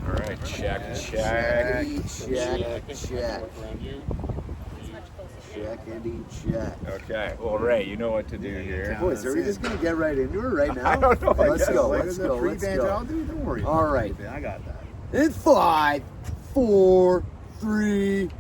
All right, check. Checkity check. Okay, well, Ray, you know what to do here. Boys, are we just going to get right into it right now? I don't know. Let's go. I'll do. Don't worry. All right. I got that. In 5, 4, 3.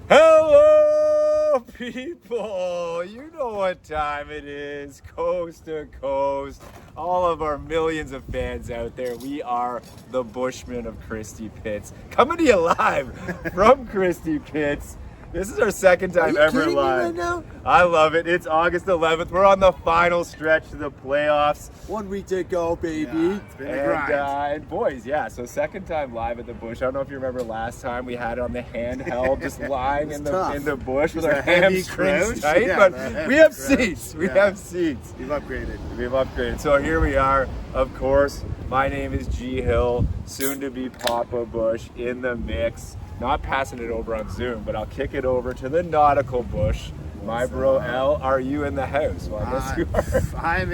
Hello, people! You know what time it is, coast to coast. All of our millions of fans out there, we are the Bushmen of Christie Pits. Coming to you live from Christie Pits. This is our second time ever kidding me live. right now? I love it. It's August 11th. We're on the final stretch to the playoffs. 1 week to go, baby. Yeah, it's been a grind. And boys, yeah, so second time live at the bush. I don't know if you remember last time we had it on the handheld, just lying in the bush with our hamstrings tight. Yeah, but we have seats. We have seats. We've upgraded. We've upgraded. So here we are, of course. My name is G Hill, soon to be Papa Bush in the mix. Not passing it over on Zoom, but I'll kick it over to the nautical bush. My bro L, are you in the house? Well, I guess you are. I'm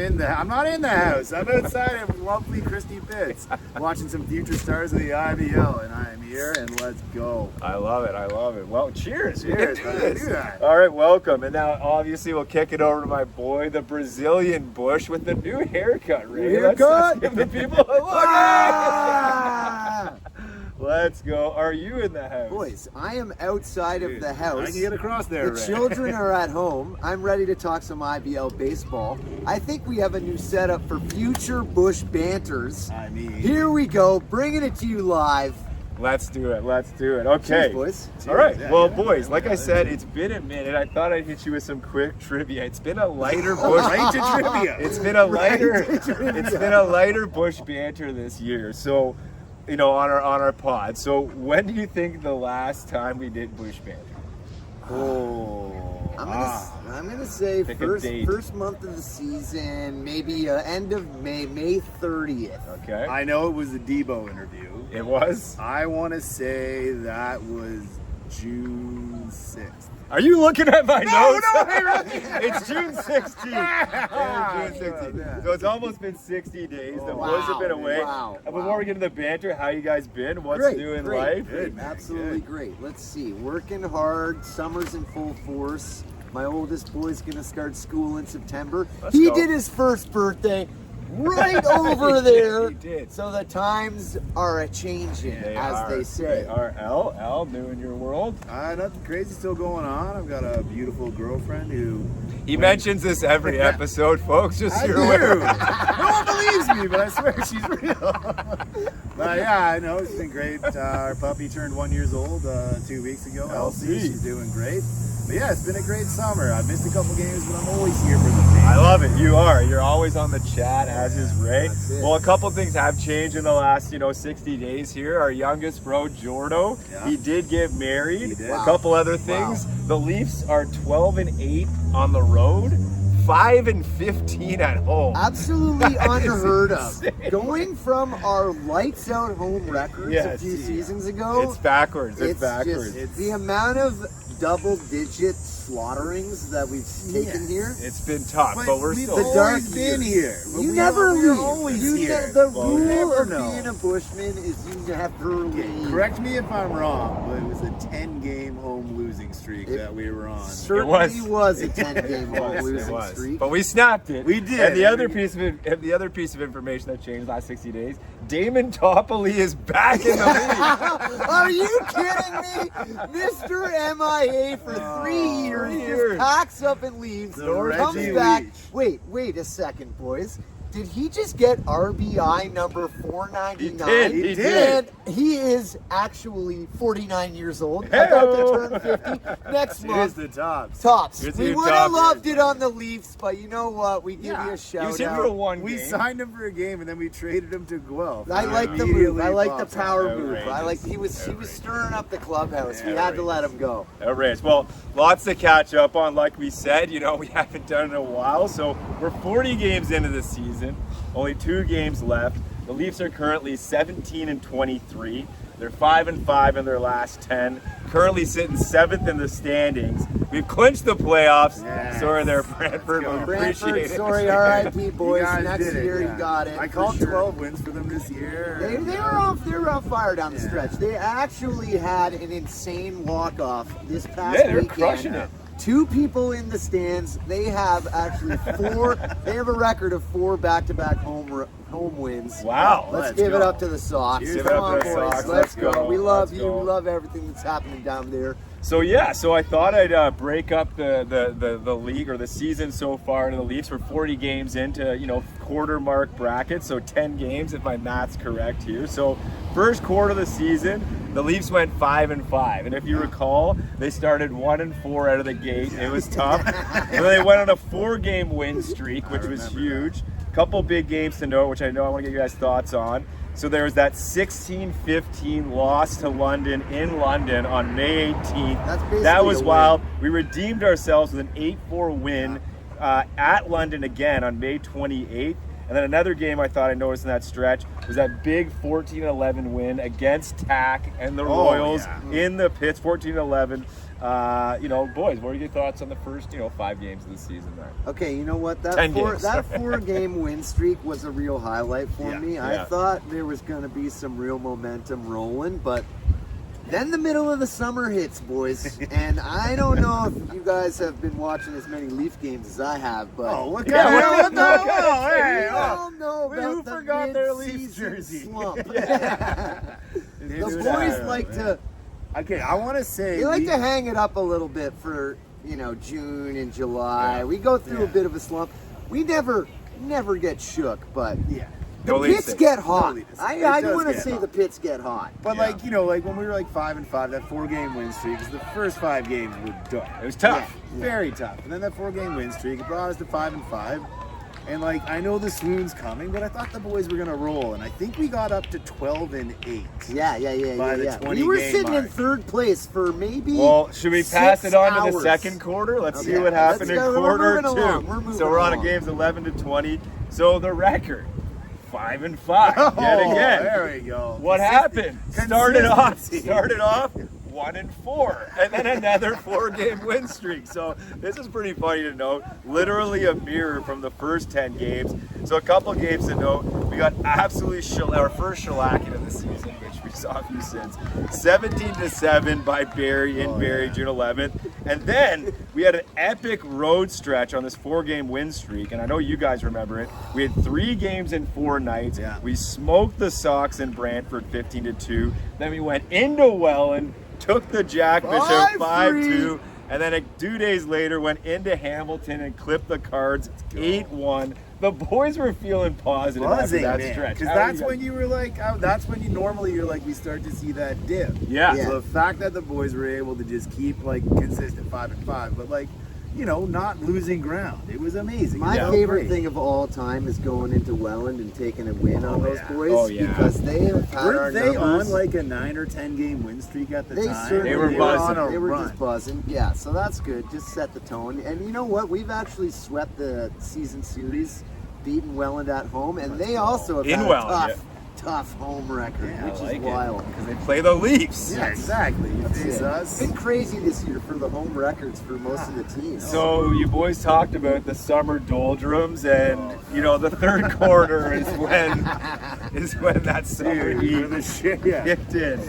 not in the house. I'm outside of lovely Christie Pits, watching some future stars of the IBL, and I am here, and let's go. I love it. I love it. Well, cheers. Cheers. We can do this. Do that. All right, welcome. And now, obviously, we'll kick it over to my boy, the Brazilian Bush, with the new haircut. Ray. Haircut? Let's give the people a look. Ah! Let's go. Are you in the house? Boys, I am outside of the house. I can get across there, The Ray. children are at home. I'm ready to talk some IBL baseball. I think we have a new setup for future Bush banters. I mean, Here we go, bringing it to you live. Let's do it. Let's do it. Okay. Cheers, boys. All right. Yeah, Well, yeah. boys, like I said, it's been a minute. I thought I'd hit you with some quick trivia. It's been a lighter Bush. right to trivia. It's been a lighter. It's been a lighter Bush banter this year. So, you know, on our pod. So, when do you think the last time we did Bush banter? I'm gonna say Pick a date. first month of the season, maybe end of May 30th. Okay. I know it was the Debo interview. It was. I want to say that was June 6th. Are you looking at my notes? no, It's June 16th. Yeah, June 16th. Yeah. So it's almost been 60 days. The Wow, boys have been away. wow, And before we get into the banter, how you guys been? What's new in life? Good, man. Absolutely great. Let's see. Working hard. Summer's in full force. My oldest boy's gonna start school in September. He go. did his first birthday right over there. He did. So the times are a changing, They they say. They are. L, new in your world. Nothing crazy still going on. I've got a beautiful girlfriend who... He mentions this every episode, folks, just so I you're do. aware. No one believes me, but I swear she's real. But yeah, I know, it's been great. Our puppy turned 1 year old 2 weeks ago. Elsie, she's doing great. But yeah, it's been a great summer. I've missed a couple games, but I'm always here for the fans. I love it. You are. You're always on the chat, as is Ray. That's it. Well, a couple things have changed in the last, 60 days here. Our youngest bro, Jordo, Yeah. he did get married. He did. A couple other things. The Leafs are 12-8 on the road, 5-15 at home. Absolutely unheard of. insane. Going from our lights out home records Yeah, a few it's- seasons ago. It's backwards. It's backwards. Just the amount of double-digit slaughterings that we've taken here. It's been tough, but we're we've still. The dark always been here. But You we never are- we're leave. always You here. the Well, rule you never of know. being a Bushman is you never leave. Correct me if I'm wrong, but it was a 10-game home losing streak It- that we were on. Certainly It was a 10-game It home was, losing it was. streak. But we snapped it. We did. And the other piece of information that changed last 60 days, Damon Toppoli is back in the league. Are you kidding me? Mr. MIA for 3 years, 3 years. just packs up and leaves, The comes Reggie back. Leach. Wait a second, boys. Did he just get RBI number 499? He did, he did. And he is actually 49 years old. About to turn 50 next It is month. the tops. Tops. Here's We your would have tops. loved it on the Leafs, but you know what? We give you a shout You seem to out. have won We game. signed him for a game and then we traded him to Guelph. I like the move. Immediately I like the pops power out. move. I like he was stirring up the clubhouse. We had to let him go. Outrageous. Well, lots to catch up on. Like we said, we haven't done it in a while. So we're 40 games into the season. Only 2 games left. The Leafs are currently 17-23. They're 5-5 in their last 10. Currently sitting 7th in the standings. We've clinched the playoffs. Yes. Sorry there, Brantford. We Brantford, appreciate it. sorry, R.I.P. boys. You guys Next did it, year yeah. you got it. I for called sure. 12 wins for them this year. They were on fire down the stretch. They actually had an insane walk-off this past Yeah, they were weekend. crushing it. 2 people in the stands. They have actually 4. They have a record of 4 back-to-back home wins. Wow. Let's Let's give it go. up to the Sox. Cheers. Give it Come up on, to the boys. Sox. Let's Let's go. go. We love Let's you. go. We love everything that's happening down there. So yeah, so I thought I'd break up the league or the season so far into the Leafs. We're 40 games into, quarter mark brackets, so 10 games if my math's correct here. So first quarter of the season, the Leafs went 5-5, and if you recall, they started 1-4 out of the gate. It was tough. And then they went on a 4-game win streak, which was huge. Couple big games to note, which I know I want to get you guys' thoughts on. So there was that 16-15 loss to London in London on May 18th. That's basically that was a win. wild. We redeemed ourselves with an 8-4 win at London again on May 28th. And then another game I thought I noticed in that stretch was that big 14-11 win against TAC and the Royals in the Pits, 14-11. Boys, what are your thoughts on the first, 5 games of the season there? Okay, you know what? 10 games. That 4-game win streak was a real highlight for me. I thought there was going to be some real momentum rolling, but then the middle of the summer hits, boys. And I don't know if you guys have been watching as many Leaf games as I have, but What Yeah, kind of what the- we Hey, all know Wait, about who the forgot their Leafs mid-season jersey? slump. Dude, The do boys that. like to Okay, I want to say they like to hang it up a little bit for June and July. Yeah. We go through a Yeah. bit of a slump. We never get shook, but yeah. the No Leafs pits thing. get hot. Leafs. I It does want to get say hot. the pits get hot. But Yeah. like when we were like 5-5, that 4-game win streak, because the first 5 games were dark. It was tough. Very tough. And then that 4-game win streak, it brought us to 5-5. And I know the swoon's coming, but I thought the boys were gonna roll, and I think we got up to 12-8. Yeah. By the We 20 were game sitting in mark. thd place for maybe. Well, should we pass 6 it on to the hours. second quarter? Let's see Okay, what happened let's in go. We're quarter moving 2. along. We're moving So we're on along. games 11-20. So the record, 5-5 yet again. There we go. What happened? Started off Consistency. 1-4, and then another 4-game win streak. So this is pretty funny to note. Literally a mirror from the first 10 games. So a couple games to note. We got absolutely our first shellacking of the season, which we saw a few since. 17-7 by Barrie in Barrie, June 11th. And then we had an epic road stretch on this 4-game win streak, and I know you guys remember it. We had 3 games in 4 nights. Yeah. We smoked the Sox in Brantford 15-2. Then we went into Welland, took the Jack Bishop 5-2, and then 2 days later went into Hamilton and clipped the Cards 8-1. The boys were feeling positive after that stretch. Because How are that's you when you were that's when you normally we start to see that dip. Yeah. Yeah. So the fact that the boys were able to just keep consistent 5-5, but not losing ground, it was amazing. My It felt favorite great. thing of all time is going into Welland and taking a win on those boys Oh, yeah. because they have had our Weren't they numbers. on a 9 or 10 game win streak at the They time? certainly They were buzzing. on a They were run. just buzzing. Yeah, so that's good. Just set the tone. And you know what? We've actually swept the season series, beaten Welland at home, and they also have In had Welland, a tough home record, Yeah, which I is wild. Because they play the Leafs. Yeah, exactly. You That's face it. us. It's been crazy this year for the home records for most of the teams. So you boys talked about the summer doldrums, and the third quarter is when that summer Dude, heat for the shit, yeah. kicked in.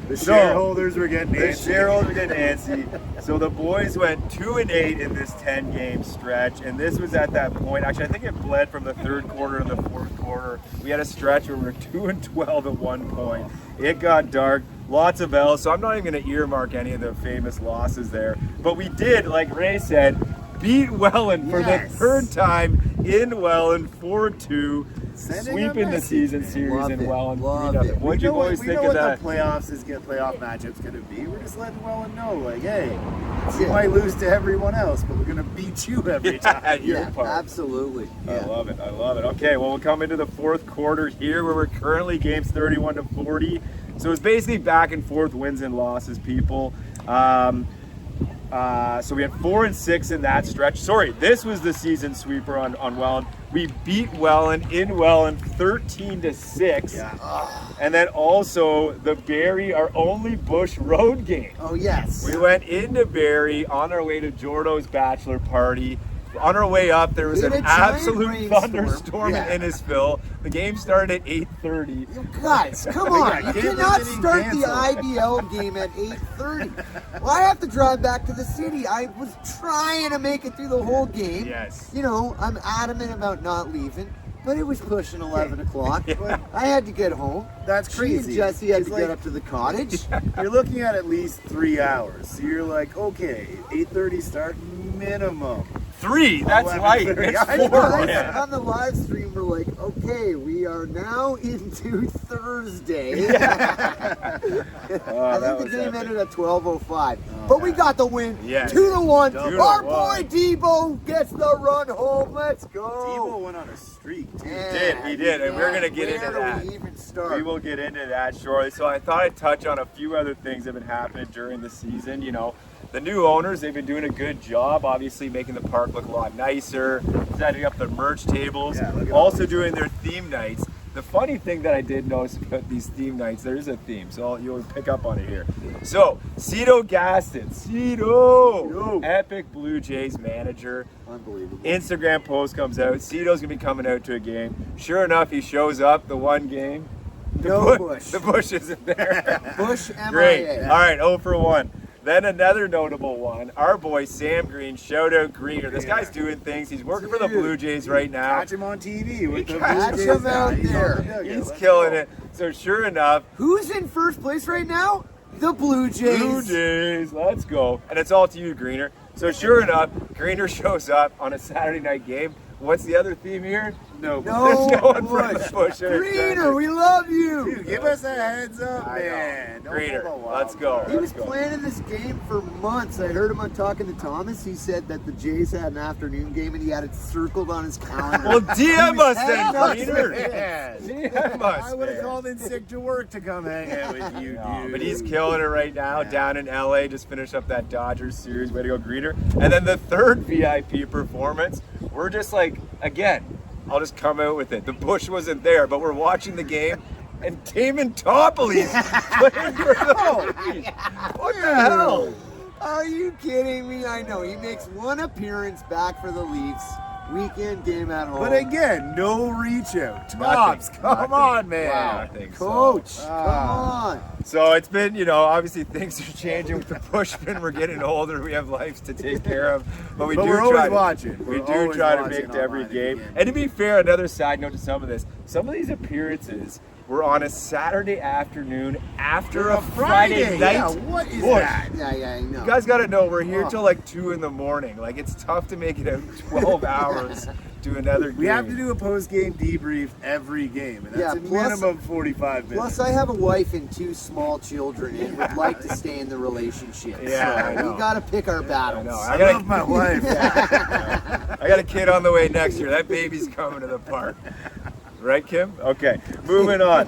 The So, shareholders were getting The antsy. shareholders get antsy. So the boys went 2-8 in this 10-game stretch, and this was at that point. Actually, I think it bled from the third quarter to the fourth quarter. We had a stretch where we were 2-12 at one point. It got dark, lots of L's. So I'm not even going to earmark any of the famous losses there. But we did, like Ray said, beat Welland for the Yes. third time in Welland 4-2. Sending Sweeping a the message, season man. series Love in it. Welland Love 3-0. it. What'd you boys we think know of what that? the playoff matchup's going to be. We're just letting Welland know, hey, That's we it. might lose to everyone else, but we're going to beat you every time. At your Yeah, park. absolutely. I Yeah. love it. I love it. Okay, well, we'll come into the fourth quarter here where we're currently games 31-40. So it's basically back and forth wins and losses, people. So we had 4 and 6 in that stretch. Sorry, this was the season sweeper on Welland. We beat Welland in Welland 13-6. Yeah. And then also the Barrie, our only Bush road game. Oh, yes. We went into Barrie on our way to Jordo's bachelor party. On our way up, there was We had an a giant absolute rainstorm. thunderstorm Yeah. in Innisfil. The game started at 8:30. You guys, come on. You game cannot was getting start the canceled. IBL game at 8:30. Well, I have to drive back to the city. I was trying to make it through the whole game. Yes. You know, I'm adamant about not leaving, but it was pushing 11 o'clock. Yeah. I had to get home. That's crazy. She and Jesse had It's to like- get up to the cottage. You're looking at least 3 hours. So you're like, okay, 8:30 start minimum. 3, that's 11:30. light. It's I 4. Guys, man. on the live stream, we're like, okay, we are now into Thursday. I think the game ended at 12:05, but we got the win. Yes. 2-1. Double Our one. boy Debo gets the run home. Let's Debo go. went on a streak, too. He did, and we're gonna get Where into do that. we even start? We will get into that shortly. So I thought I'd touch on a few other things that have been happening during the season. You know, the new owners, they've been doing a good job, obviously making the park look a lot nicer, setting up the merch tables, Yeah, look at all also these. doing their theme nights. The funny thing that I did notice about these theme nights, there is a theme, so you'll pick up on it here. So, Sato Gaston, Sato, epic Blue Jays manager. Unbelievable. Instagram post comes out. Sato's gonna be coming out to a game. Sure enough, he shows up the one game. No Bush. The Bush isn't there. Bush MIA. Great. All right, 0 for 1. Then another notable one. Our boy Sam Green, shout out Greener. This guy's doing things. He's working for the Blue Jays right now. Catch him on TV with the Catch Blue him Jays out guy. He's on there. the dugout. He's Let's killing go. it. So sure enough, Who's in first place right now? The Blue Jays. Blue Jays, let's go. And it's all to you, Greener. So sure enough, Greener shows up on a Saturday night game. What's the other theme here? No, No There's no one from Bush. the Bush. Greener, we love you. Dude, give us a heads up, I know. man. Don't Greener, pull the wild let's go. card. He was Let's go. planning this game for months. I heard him on Talking to Thomas. He said that the Jays had an afternoon game and he had it circled on his calendar. Well, DM us Heck then, no. Greener. Yeah. DM us. I would have man. called in sick to work to come hang out with you, No, dude. but he's killing it right now down in LA. Just finished up that Dodgers series. Way to go, Greener. And then the third VIP performance, we're just like, again, I'll just come out with it. The Bush wasn't there, but we're watching the game, and Damon Topoli's playing for the Phillies. What the hell? Are you kidding me? I know. He makes one appearance back for the Leafs. Weekend game at home. But again, no reach out. Tops, come on, man. Wow, I think so. Coach, come Ah. on. So it's been, you know, obviously things are changing with the Bushmen. We're getting older. We have lives to take care of. But But do we're try always to, watching. We We're do always try to watching make to every online game. again. And to be fair, another side note to some of this, some of these appearances were on a Saturday afternoon after a Friday night. Yeah, what is Bush. that? Yeah, I know. You guys got to know, we're here Oh. till like 2 in the morning. Like, it's tough to make it out 12 hours to another game. We have to do a post-game debrief every game, and that's Yeah, a plus- minimum 45 minutes. Plus, I have a wife and 2 small children and would like to stay in the relationship. Yeah, I so know. we got to pick our battles. I know. I gotta- love my wife. I got a kid on the way next year. That baby's coming to the park. Right, Kim? Okay, moving on.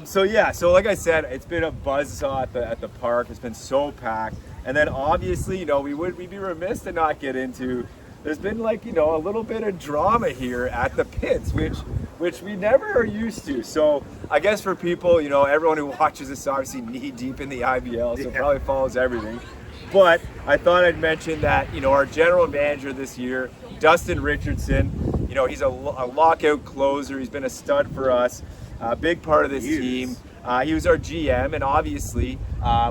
So like I said, it's been a buzzsaw at the park. It's been so packed. And then obviously, you know, we'd be remiss to not get into, there's been like, you know, a little bit of drama here at the pits, which we never are used to. So I guess for people, you know, everyone who watches this obviously knee deep in the IBL, so probably follows everything. But I thought I'd mention that, you know, our general manager this year, Dustin Richardson, you know, he's a lockout closer. He's been a stud for us, a big part of this team. He was our GM, and obviously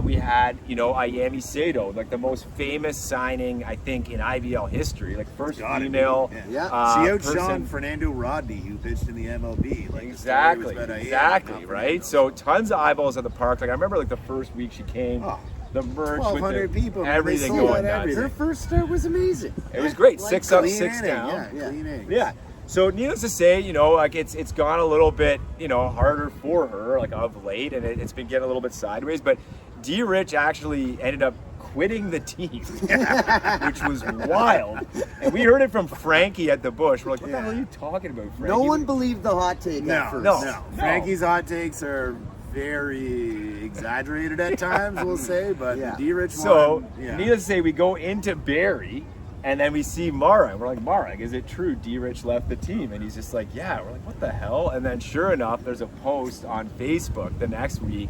we had, you know, Ayami Sato, like the most famous signing, I think, in IBL history. Like first Gotta be, female. Yeah. She outshone person. Fernando Rodney, who pitched in the MLB. Like, Exactly, the story was about Ayami, exactly, not right? Fernando. So tons of eyeballs at the park. Like I remember, like the first week she came, Oh, the merch with 1,200 the, people, man, they everything sold going out nuts. everything. Her first start was amazing. It was great. Like 6 up, Clean 6 inning, down. Yeah, clean innings. Yeah. So needless to say, you know, like it's gone a little bit, you know, harder for her, like of late, and it's been getting a little bit sideways. But D. Rich actually ended up quitting the team, which was wild. And we heard it from Frankie at the Bush. We're like, what the hell are you talking about, Frankie? No one believed the hot take No, at first. no. Frankie's hot takes are very exaggerated at times, we'll say, but the D-Rich so, one, yeah. needless to say, we go into Barrie, and then we see Mara, and we're like, Mara, is it true D-Rich left the team? And he's just like, yeah. We're like, what the hell? And then sure enough, there's a post on Facebook the next week,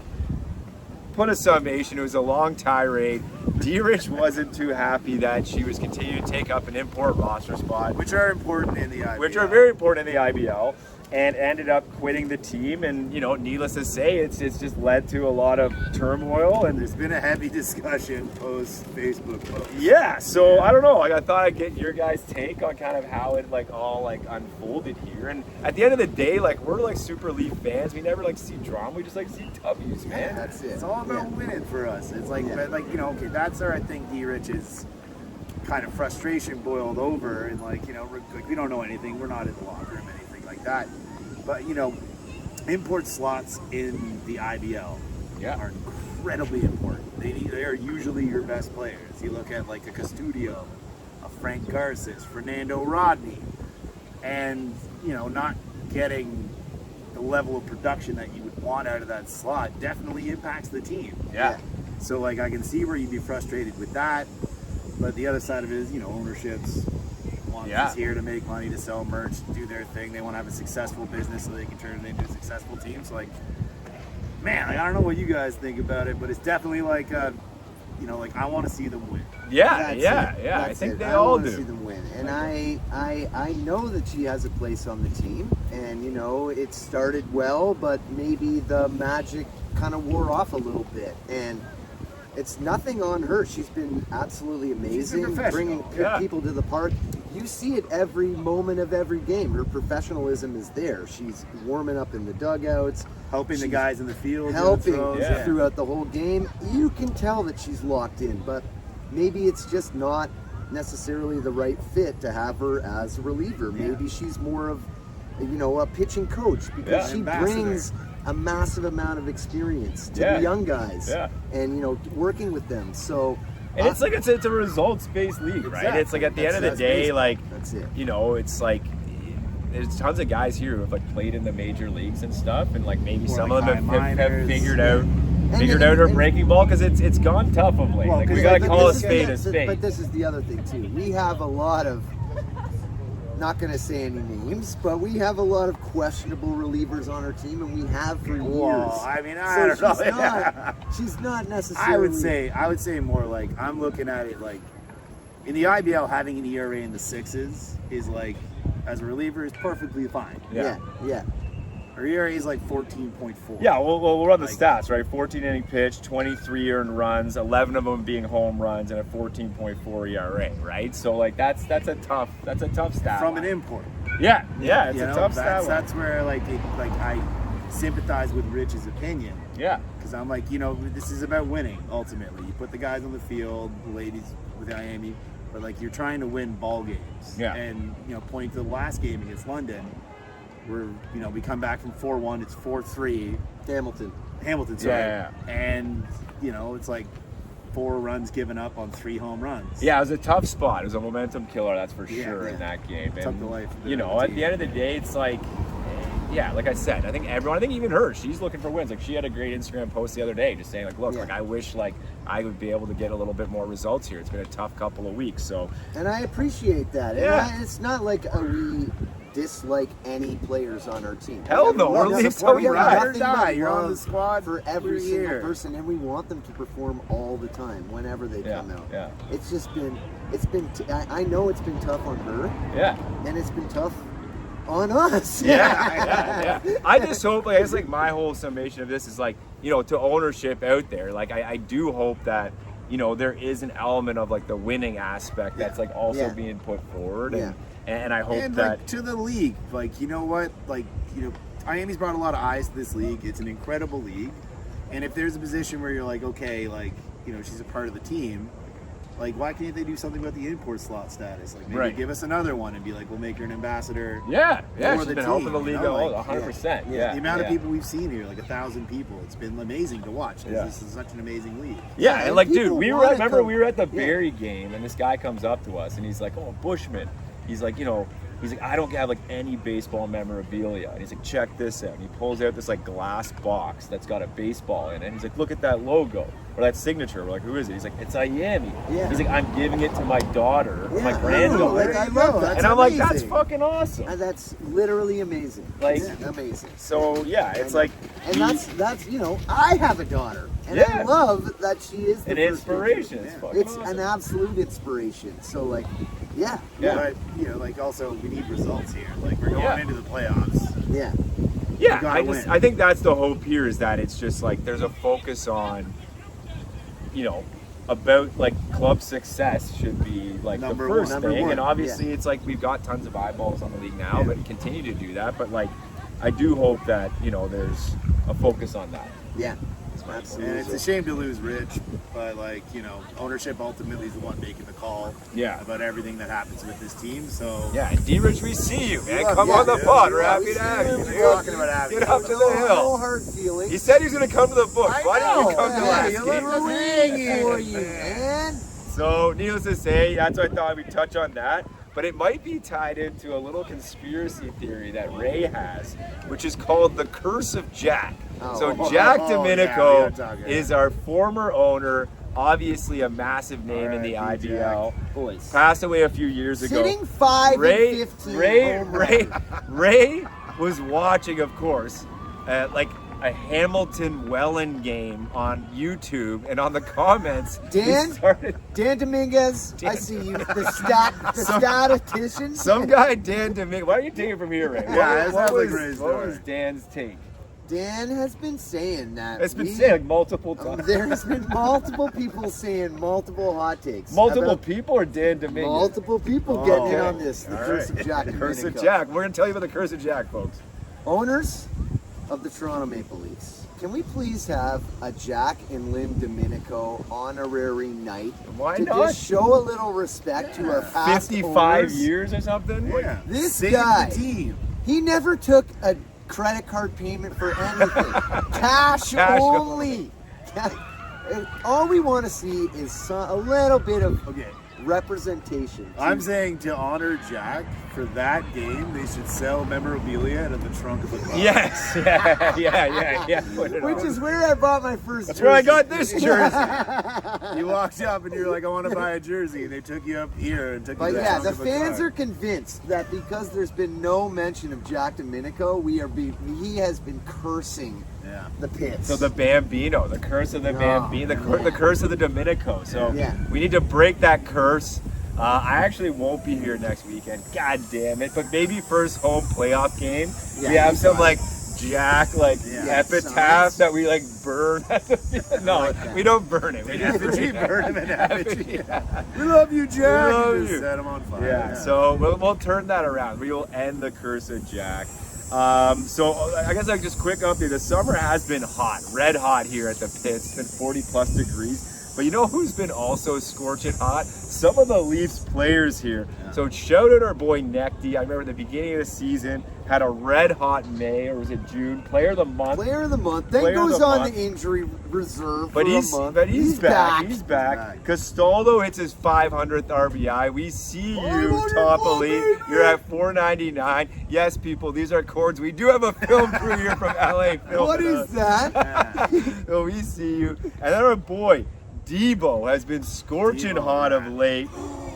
put a summation. It was a long tirade. D-Rich wasn't too happy that she was continuing to take up an import roster spot. Which are important in the IBL. Which are very important in the IBL. And ended up quitting the team, and needless to say, it's just led to a lot of turmoil. And there's been a heavy discussion post Facebook post. Yeah, so I don't know. Like, I thought I'd get your guys' take on kind of how it all unfolded here. And at the end of the day, we're Super League fans. We never see drama. We just see W's, man. That's it. It's all about winning for us. It's okay, that's where I think D-Rich's kind of frustration boiled over, and we don't know anything. We're not in the locker room, anything like that. But import slots in the IBL are incredibly important. They are usually your best players. You look at a Custodio, a Frank Garces, Fernando Rodney, and not getting the level of production that you would want out of that slot definitely impacts the team. Yeah. So I can see where you'd be frustrated with that, but the other side of it is ownerships. Is here to make money, to sell merch, to do their thing. They want to have a successful business so they can turn it into a successful team. So man, I don't know what you guys think about it, but it's definitely I want to see them win. I think they all do. I want to see them win, and I know that she has a place on the team, and it started well, but maybe the magic kind of wore off a little bit, and it's nothing on her. She's been absolutely amazing, bringing people to the park. You see it every moment of every game. Her professionalism is there. She's warming up in the dugouts, helping the guys in the field, throughout the whole game. You can tell that she's locked in, but maybe it's just not necessarily the right fit to have her as a reliever. Maybe she's more of a pitching coach, because she brings a massive amount of experience to the young guys, and working with them. So, and it's a results-based league, right? Exactly. It's at the end of the day, that's it. It's there's tons of guys here who have played in the major leagues and stuff, and maybe some of them have figured out her breaking ball, because it's gone tough of late. We gotta call a spade a spade. But this is the other thing too. We have a lot of, not going to say any names, but we have a lot of questionable relievers on our team, and we have for years. Well, I mean, I don't know. She's not necessarily. I would say more I'm looking at it in the IBL, having an ERA in the 6s is as a reliever is perfectly fine. Yeah. Her ERA is 14.4. Yeah, we'll run the stats, right? 14 inning pitch, 23 earned runs, 11 of them being home runs, and a 14.4 ERA, right? So that's a tough stat from line. an import. Yeah, it's a tough stat line. That's where I sympathize with Rich's opinion. Yeah, because I'm this is about winning ultimately. You put the guys on the field, the ladies with Ayami, but you're trying to win ball games. Yeah, and pointing to the last game against London. We come back from 4-1, it's 4-3. Hamilton, sorry. Yeah. And, it's 4 runs given up on 3 home runs. Yeah, it was a tough spot. It was a momentum killer, that's for sure, in that game. And, took the life of at the end of the day, it's like I said, I think even her, she's looking for wins. She had a great Instagram post the other day just saying, look, I wish, I would be able to get a little bit more results here. It's been a tough couple of weeks, so. And I appreciate that. Yeah. And it's not we dislike any players on our team. Hell no, we're least so you're on the squad for every single person, and we want them to perform all the time whenever they come out. Yeah. It's just been I know it's been tough on her. Yeah. And it's been tough on us. Yeah. I just hope, my whole summation of this is to ownership out there. I do hope that there is an element of the winning aspect that's also being put forward. And I hope that to the league, Ayami's brought a lot of eyes to this league. It's an incredible league, and if there's a position where you're she's a part of the team, why can't they do something about the import slot status? Maybe give us another one and be we'll make her an ambassador. Yeah, for she's the been team, helping the league 100%. Yeah, the amount of people we've seen here, 1,000 people. It's been amazing to watch. This is such an amazing league. Yeah, and dude, we were at the Barrie game, and this guy comes up to us, and he's like, "Oh, Bushman." He's like, He's like, I don't have like any baseball memorabilia. And he's like, check this out. And he pulls out this like glass box that's got a baseball in it. And he's like, look at that logo or that signature. We're like, who is it? He's like, it's Ayami. Yeah. He's like, I'm giving it to my daughter, Yeah, my granddaughter. I love that. And I'm like, amazing. that's fucking awesome. And that's literally amazing. Like, amazing. So yeah, it's like, and that's you know, I have a daughter, and I Yeah. love that she is the an first inspiration. picture. It's fucking It's awesome. an absolute inspiration. So like, yeah, Yeah. But, you know, like also we need results here. Like we're going Yeah. into the playoffs. yeah. Yeah, gotta win. I think that's the hope here is that it's just like there's a focus on, you know, about like club success should be like Number the first one. thing, Number one, and obviously it's like we've got tons of eyeballs on the league now, but continue to do that. But like, I do hope that you know there's a focus on that. Yeah, And absolutely. it's a shame to lose Rich, but like, you know, ownership ultimately is the one making the call Yeah. about everything that happens with this team. So Yeah, and D-Rich, we see you, man. Yeah, Come yeah, on the dude. pod. We're Yeah, happy we to see have you. you. We're dude. talking about having Get you. up to the No hill. hard feelings. He said he was going to come to the book. Why didn't you come to Yeah, last you game? let us hang here, for you, man. man. So, needless to say, that's why I thought we'd touch on that. But it might be tied into a little conspiracy theory that Ray has, which is called the Curse of Jack. So Jack Oh, yeah, Domenico we are talking. is our former owner, obviously a massive name in the R.I.P. IBL. Boys. Passed away a few years ago. Sitting 5 Ray, and 15. Ray, home Ray, run. Ray was watching, of course, like a Hamilton Welland game on YouTube, and on the comments, he Dan? started. Dan Dominguez, I see you. The statistician. Some guy, Dan Dominguez. Why don't you take it from here, Ray? Yeah, what that sounds like was, Ray's what story. was Dan's take? Dan has been saying that. It's been we- said like multiple times. There's been multiple people saying multiple hot takes. Multiple about people or Dan Dominguez? multiple people getting in Okay. on this. The All curse right. of Jack Curse of Domenico. Jack. We're gonna tell you about the Curse of Jack, folks. Owners of the Toronto Maple Leafs, can we please have a Jack and Lim Domenico honorary night Why to not? just show a little respect to our past 55 owners? years or something? Yeah. This Save guy. the team. He never took a credit card payment for anything. Cash Cash only. And all we want to see is a little bit of Okay. representation. I'm saying to honor Jack for that game, they should sell memorabilia out of the trunk of the car. Yes. Yeah. Put it Which on. is where I bought my first That's jersey. where I got this jersey. You walked up and you're like, I want to buy a jersey. And they took you up here and took But you to the yeah, trunk the of a fans car. are convinced that because there's been no mention of Jack Domenico, he has been cursing Yeah. the Pits. So the Bambino, the curse of the Bambino, the curse of the Domenico. So Yeah. we need to break that curse. I actually won't be here next weekend. God damn it! But maybe first home playoff game, Yeah, we have you some got like Jack epitaph signs. that we like burn. No, like that. we don't burn it. We Effigy, just burn him in effigy. Yeah. We love you, Jack. We love And just you. set him on fire. Yeah, so we'll turn that around. We will end the curse of Jack. So I guess like just quick update. The summer has been hot, red hot here at the Pits. It's been 40 plus degrees. But you know who's been also scorching hot? Some of the Leafs players here. Yeah. So shout out our boy Nekty. I remember at the beginning of the season had a red hot May, or was it June? Player of the month. Player of the month. Then Player of goes the on month. the injury reserve But for he's a month. he's back. He's He's back. back. Castaldo hits his 500th RBI. We see you, 500 top more, elite. baby! You're at 499. Yes, people, these are cords. We do have a film crew here from LA. What is that? So we see you. And then our boy Debo has been scorching Debo, hot of man. late.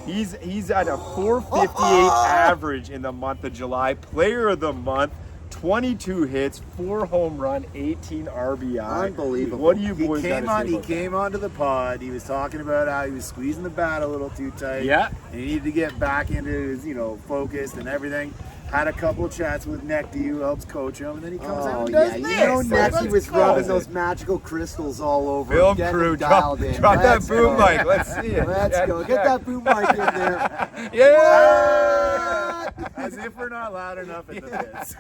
He's at a 458 average in the month of July. Player of the month. 22 hits, 4 home run, 18 RBI. Unbelievable. What do you He boys came gotta on. say He about came onto the pod. He was talking about how he was squeezing the bat a little too tight. Yeah. And he needed to get back into his, focused and everything. Had a couple of chats with Nekty, who helps coach him, and then he comes out Oh and yeah, does you this. know So Nessie let's was go. rubbing those magical crystals all over. Film Get crew, them drop dialed in. that Let's boom go. mic. Let's see it. Let's Yeah, go. Get yeah. that boom mic in there. Yeah. As if we're not loud enough at the Pits.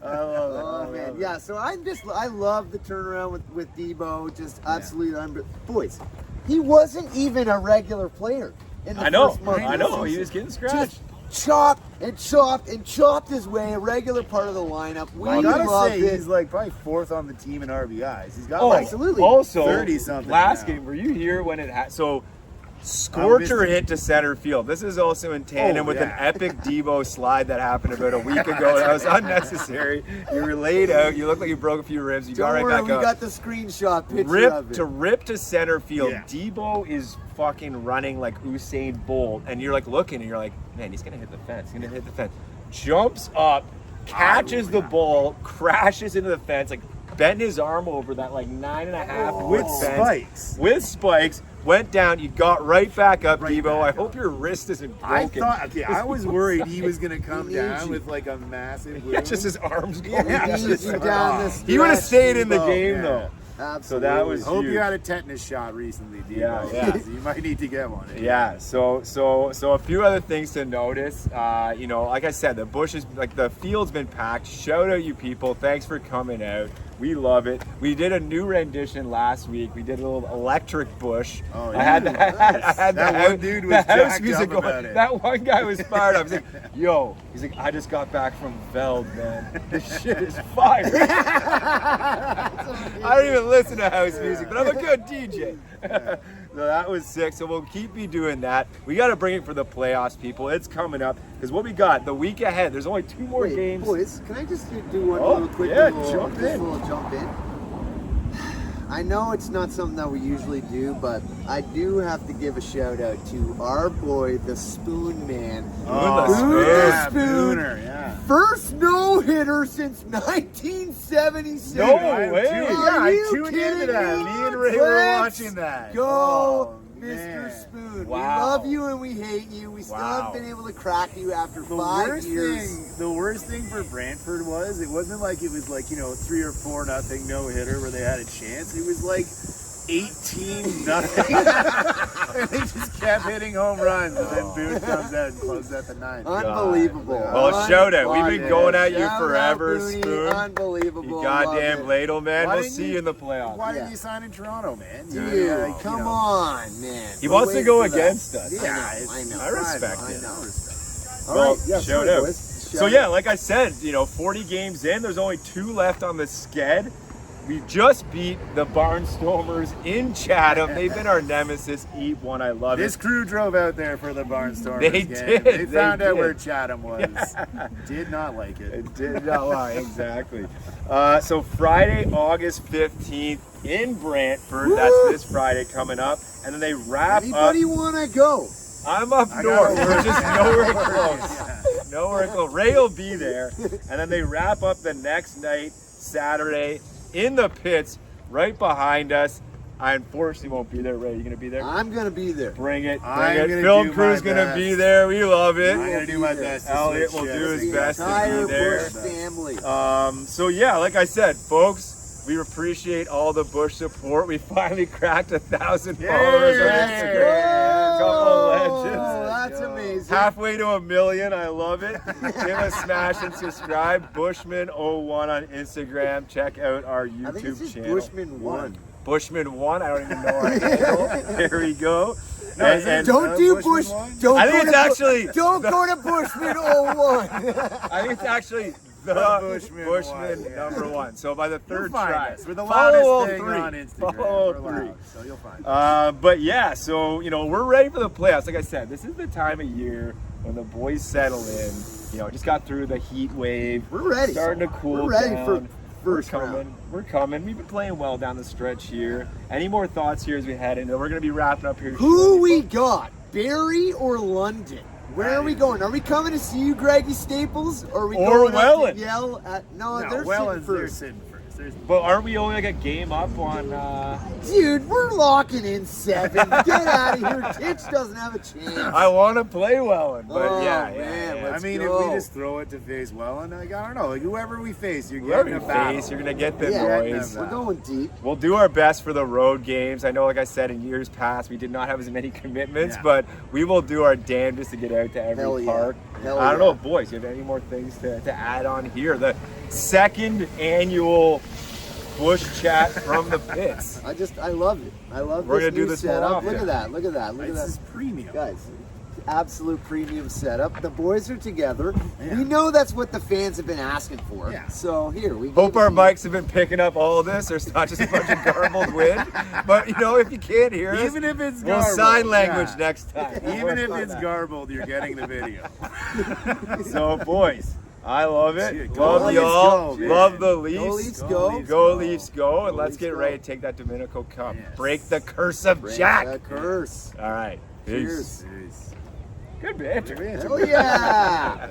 I love it. Oh I man, love yeah. So I love the turnaround with Debo. Just absolutely, boys. He wasn't even a regular player in the I know. first month. I of the know. He season. was getting scratched. Just chopped and chopped and chopped his way, a regular part of the lineup. We I gotta love say, it. he's like probably 4th on the team in RBIs. He's got Oh, like absolutely. Also, 30 something last now. game, were you here when it had? So Scorcher hit to center field. This is also in tandem with an epic Devo slide that happened about a week ago. That was unnecessary. You were laid out. You look like you broke a few ribs. You got right back up. We got the screenshot picture of it. Rip to center field. Yeah. Devo is fucking running like Usain Bolt, and you're like looking, and you're like, man, he's gonna hit the fence. He's gonna hit the fence. Jumps up, catches the ball, crashes into the fence, like bent his arm over that like 9.5 with fence, spikes. With spikes. Went down, you got right back up, Devo. I hope your wrist isn't broken. I was worried he was going to come down with like a massive wound. Yeah, just his arms going. He would have stayed in the game though. Absolutely. So that was Hope huge. you had a tetanus shot recently, Devo. Yeah. You might need to get one. Yeah, so a few other things to notice. You know, like I said, the bush is like the field's been packed. Shout out you people. Thanks for coming out. We love it. We did a new rendition last week. We did a little electric bush. Oh, yeah. I had that one dude was jacked up about it. That one guy was fired up. He's like, yo, he's like, I just got back from Veld, man. This shit is fire. I don't even listen to house music, but I'm a good DJ. So that was sick. So we'll keep you doing that. We got to bring it for the playoffs, people. It's coming up because what we got the week ahead. There's only 2 more games. Boys, can I just do one little quick jump in. I know it's not something that we usually do, but I do have to give a shout out to our boy, the Spoon Man. Spooner, yeah. First no-hitter since 1977. No way. I tuned into that. Me and Ray were watching that. Go, Mr. man. Spoon. Wow. We love you and we hate you. We still haven't been able to crack you after 5 years. The worst thing for Brantford was, it wasn't like it was like, 3 or 4-0 no-hitter where they had a chance. It was like 18-0. And they just kept hitting home runs, and then Boone comes out and closes at the 9th. Unbelievable. Well, shout out. We've been going at you forever, Booney. Spoon. Unbelievable. You goddamn ladle, man. We'll see you in the playoffs. Why didn't you sign in Toronto, man? Dude, come on, man. He wants to go against us. Yeah, I know. I respect I it. know. Well, Shout out. Boys. So yeah, like I said, 40 games in, there's only 2 left on the sked. We just beat the Barnstormers in Chatham. They've been our nemesis. Eat one, I love This it. crew drove out there for the Barnstormers They game. did. They found out did. where Chatham was. Did not like it. It did not lie, exactly. So Friday, August 15th in Brantford. Woo! That's this Friday coming up. And then they wrap Anybody up. want to go? I'm up north. We're just nowhere close. Nowhere close. Ray will be there. And then they wrap up the next night, Saturday, in the pits, right behind us. I unfortunately won't be there. Ray, you going to be there? I'm going to be there. Bring it. I'm Bring it. gonna Film do crew's my going to best. be there. We love it. I'm going to do my best. to Elliot switch will do shifts. his best to Entire be there. Bush family. So yeah, like I said, folks, we appreciate all the Bush support. We finally cracked 1,000 followers on Instagram. Couple of legends. That's amazing. Halfway to 1 million. I love it. Give us smash and subscribe. Bushman01 on Instagram. Check out our YouTube I think it's just channel. Bushman1. Bushman1. I don't even know our handle. There we go. No, And- Don't do Bush. Bushman1? Don't I think go it's to actually Don't go to Bushman01. I think it's actually the Bushman Bushman one, yeah. number 1. So by the You'll third find try, us. We're the follow loudest all thing 3. on Instagram. Follow all We're 3. loud, so you'll find us. But yeah, so we're ready for the playoffs. Like I said, this is the time of year when the boys settle in. Just got through the heat wave. We're ready. Starting to cool We're ready down. for first We're coming. round. We're coming. We've been playing well down the stretch here. Any more thoughts here as we head into? We're going to be wrapping up here. Who shortly. we got? Barrie or London? Where are we going? Are we coming to see you, Greggy Staples? Or are we Or going Welland. up to yell at... No, they're Welland's sitting they're first. sitting first. But aren't we only like a game up on? Dude, we're locking in 7. Get out of here. Titch doesn't have a chance. I want to play Welland, but Oh, yeah. man, let's I mean, go. if we just throw it to face Welland, I don't know. Like whoever we face, you're Whoever getting you a battle. face, you're gonna get the Yeah, noise. we're going deep. We'll do our best for the road games. I know, like I said, in years past, we did not have as many commitments, Yeah. but we will do our damnedest to get out to every Hell yeah. park. Hell I don't yeah. know, boys, you have any more things to add on here? The 2nd annual Bush Chat from the Pits. I love it. I love We're this gonna do new this more setup. often. Look at that. Look at that. Look at This that. is premium. Guys, absolute premium setup. The boys are together. Yeah. We know that's what the fans have been asking for. Yeah. So here we Hope give it our to you. mics have been picking up all of this. There's not just a bunch of garbled wind. But you know, if you can't hear us, Even if it's we'll garbled, sign language yeah. next time. Even if it's garbled, you're getting the video. So, boys, I love it. Shit, go Love Leafs, y'all. go, man. Love the Leafs. Go Leafs, Go go. Leafs. Go Leafs, go. And Go let's Leafs, get go. ready to take that Dominico Cup. Yes. Break the curse of Break Jack. that curse. All right. Cheers. Good banter. Hell yeah.